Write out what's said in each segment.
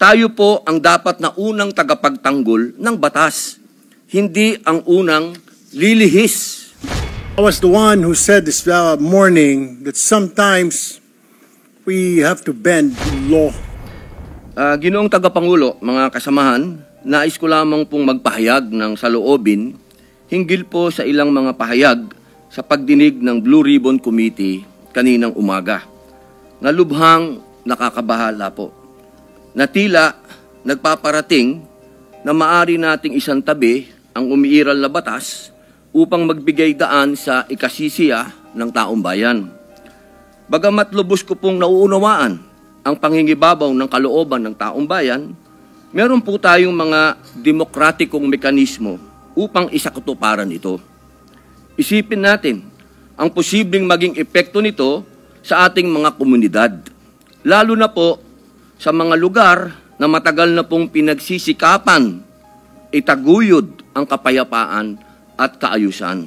Tayo po ang dapat na unang tagapagtanggol ng batas, hindi ang unang lilihis. I was the one who said this morning that sometimes we have to bend law. Ginoong Tagapangulo, mga kasamahan, nais ko lamang pong magpahayag ng saloobin hinggil po sa ilang mga pahayag sa pagdinig ng Blue Ribbon Committee kaninang umaga. Nalubhang nakakabahala po. Na tila nagpaparating na maari nating isang tabi ang umiiral na batas upang magbigay daan sa ikasisiya ng taong bayan. Bagamat lubos ko pong nauunawaan ang pangingibabaw ng kalooban ng taong bayan, meron po tayong mga demokratikong mekanismo upang isakatuparan ito. Isipin natin ang posibleng maging epekto nito sa ating mga komunidad, lalo na po sa mga lugar na matagal na pong pinagsisikapan itaguyod ang kapayapaan at kaayusan.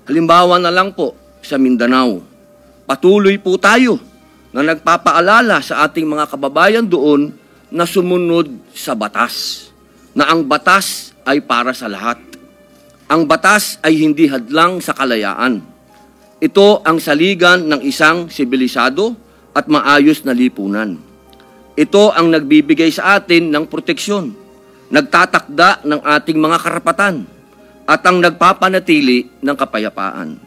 Halimbawa na lang po sa Mindanao, patuloy po tayo na nagpapaalala sa ating mga kababayan doon na sumunod sa batas, na ang batas ay para sa lahat. Ang batas ay hindi hadlang sa kalayaan. Ito ang saligan ng isang sibilisado at maayos na lipunan. Ito ang nagbibigay sa atin ng proteksyon, nagtatakda ng ating mga karapatan, at ang nagpapanatili ng kapayapaan.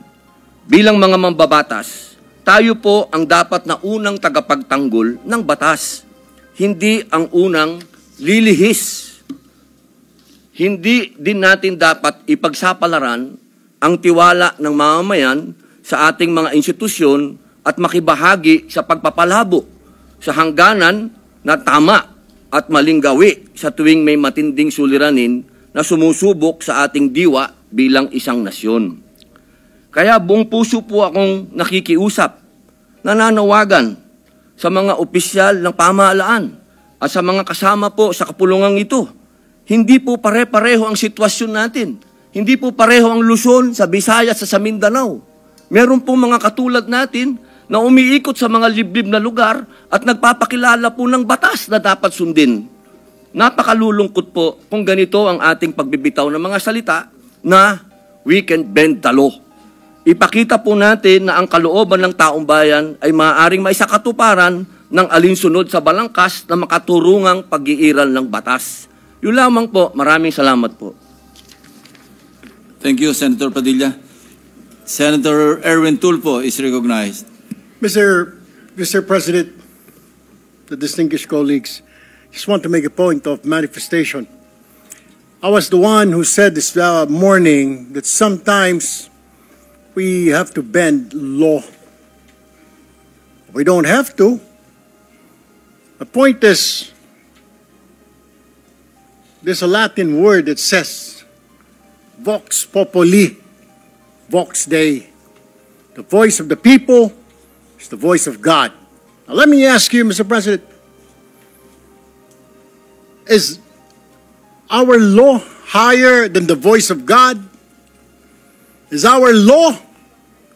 Bilang mga mambabatas, tayo po ang dapat na unang tagapagtanggol ng batas, hindi ang unang lilihis. Hindi din natin dapat ipagsapalaran ang tiwala ng mamamayan sa ating mga institusyon at makibahagi sa pagpapalabo sa hangganan na tama at maling gawi sa tuwing may matinding suliranin na sumusubok sa ating diwa bilang isang nasyon. Kaya buong puso po akong nakikiusap, nananawagan sa mga opisyal ng pamahalaan at sa mga kasama po sa kapulungang ito. Hindi po pare-pareho ang sitwasyon natin. Hindi po pareho ang Luzon sa Visayas sa Mindanao. Meron po mga katulad natin na umiikot sa mga liblib na lugar at nagpapakilala po ng batas na dapat sundin. Napakalulungkot po kung ganito ang ating pagbibitaw ng mga salita na we can bend the law. Ipakita po natin na ang kalooban ng taong bayan ay maaaring maisakatuparan ng alinsunod sa balangkas na makaturungang pag-iiral ng batas. Yun lamang po. Maraming salamat po. Thank you, Senator Padilla. Senator Erwin Tulfo is recognized. Mr. President, the distinguished colleagues, just want to make a point of manifestation. I was the one who said this morning that sometimes we have to bend law. We don't have to. The point is, there's a Latin word that says, vox populi, vox Dei. The voice of the people is the voice of God. Now let me ask you, Mr. President, is our law higher than the voice of God? Is our law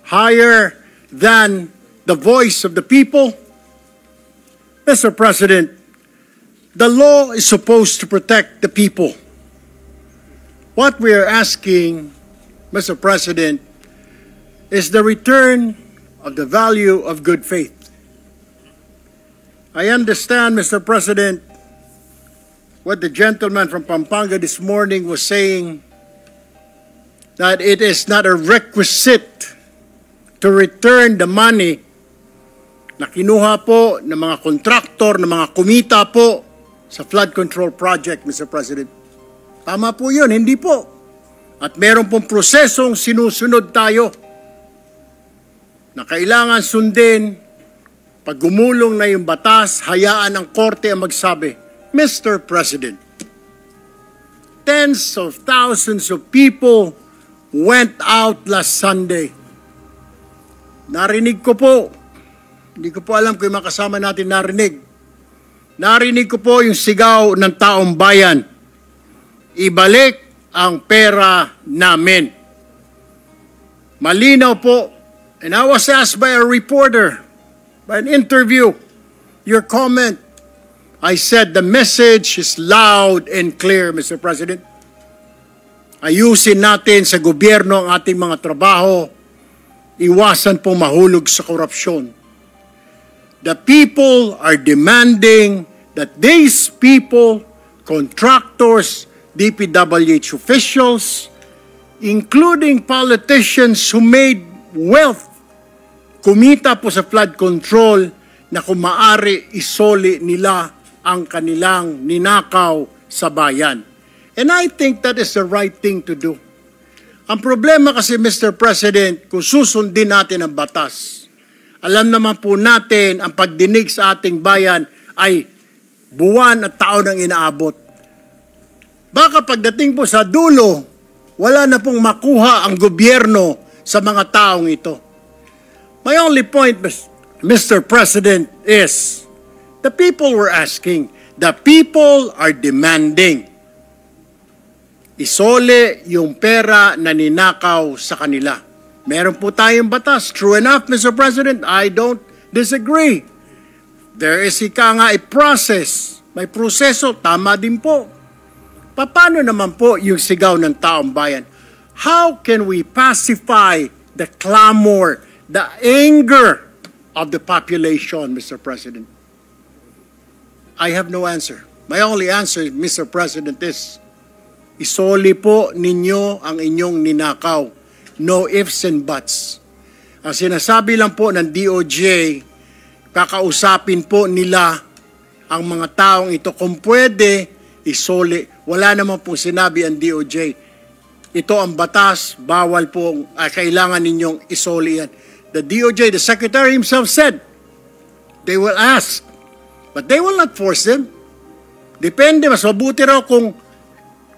higher than the voice of the people? Mr. President, the law is supposed to protect the people. What we are asking, Mr. President, is the return of the value of good faith. I understand, Mr. President, what the gentleman from Pampanga this morning was saying, that it is not a requisite to return the money na kinuha po ng mga kontraktor, ng mga kumita po sa flood control project, Mr. President. Tama po yun, hindi po. At meron pong prosesong sinusunod tayo na kailangan sundin. Pag gumulong na yung batas, hayaan ang korte ang magsabi, Mr. President, tens of thousands of people went out last Sunday. Narinig ko po, hindi ko po alam kung yung makasama natin narinig. Narinig ko po yung sigaw ng taong bayan. Ibalik ang pera namin. Malinaw po. And I was asked by a reporter, by an interview, your comment I said the message is loud and clear, Mr. President. Ayusin natin sa gobyerno ang ating mga trabaho. Iwasan po mahulog sa korupsyon. The people are demanding that these people, contractors, DPWH officials, including politicians who made wealth, kumita po sa flood control, na kung maaari isoli nila ang kanilang ninakaw sa bayan. And I think that is the right thing to do. Ang problema kasi, Mr. President, kung susundin natin ang batas, alam naman po natin ang pagdinig sa ating bayan ay buwan at taon ang inaabot. Baka pagdating po sa dulo, wala na pong makuha ang gobyerno sa mga taong ito. My only point, Mr. President, is the people were asking, the people are demanding. Isole yung pera na ninakaw sa kanila. Meron po tayong batas. True enough, Mr. President, I don't disagree. There is a process. May proseso, tama din po. Paano naman po yung sigaw ng taong bayan? How can we pacify the clamor, the anger of the population, Mr. President? I have no answer. My only answer, Mr. President, is isoli po ninyo ang inyong ninakaw. No ifs and buts. Ang sinasabi lang po ng DOJ, kakausapin po nila ang mga taong ito. Kung pwede, isoli. Wala naman po sinabi ang DOJ. Ito ang batas, bawal po, kailangan ninyong isoli yan. The DOJ, the Secretary himself said, they will ask, but they will not force them. Depende, mas mabuti raw kung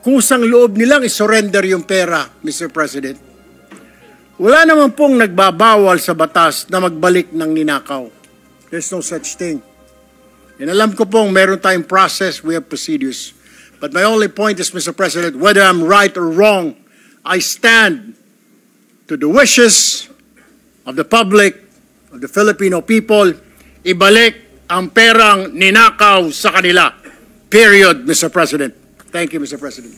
kusang loob nilang isurrender yung pera, Mr. President. Wala naman pong nagbabawal sa batas na magbalik ng ninakaw. There's no such thing. And alam ko pong meron tayong process, we have procedures. But my only point is, Mr. President, whether I'm right or wrong, I stand to the wishes of the public, of the Filipino people, ibalik ang perang ninakaw sa kanila. Period, Mr. President. Thank you, Mr. President.